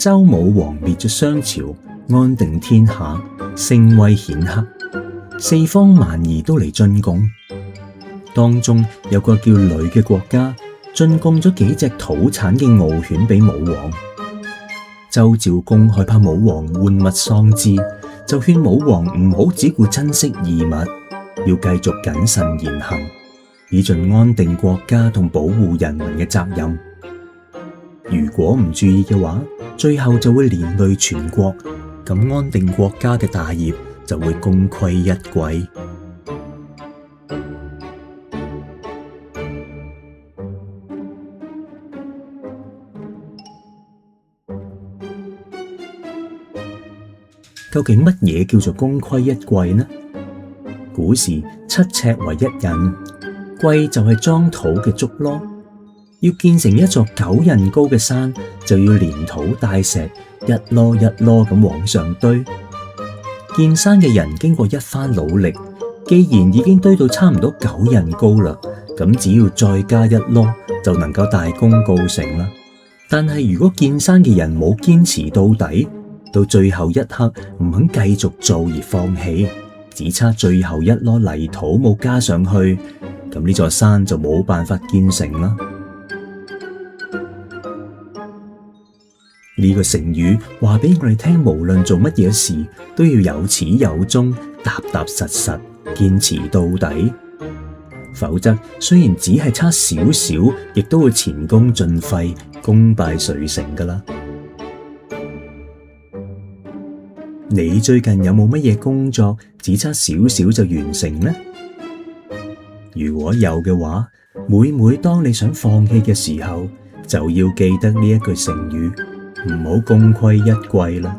周武王滅咗商朝，安定天下，聲威顯赫，四方蠻夷都嚟進貢。當中有個叫呂嘅國家進貢咗幾隻土產嘅獒犬俾武王。周昭公害怕武王玩物喪志，就勸武王唔好只顧珍惜異物，要繼續謹慎言行，以盡安定國家同保護人民嘅責任。如果唔注意嘅話，最後就會連累全國，咁安定國家嘅大業就會功虧一簣。究竟乜嘢叫做功虧一簣呢？古時7尺為一仞，簣就係裝土嘅竹籮。要建成一座9仞高嘅山，就要連土帶石一籮一籮咁往上堆。建山嘅人經過一番努力，既然已經堆到差唔多9仞高啦，咁只要再加一籮就能夠大功告成啦。但係如果建山嘅人冇堅持到底，到最後一刻唔肯繼續做而放棄，只差最後一籮泥土冇加上去，咁呢座山就冇辦法建成啦。呢個成語話俾我哋聽，無論做乜嘢事都要有始有終，踏踏實實，堅持到底。否則雖然只係差少少，亦都會前功盡廢，功敗垂成噶啦。你最近有冇乜嘢工作只差少少就完成呢？如果有嘅話，每當你想放棄嘅時候，就要記得呢一句成語，唔好功虧一簣啦。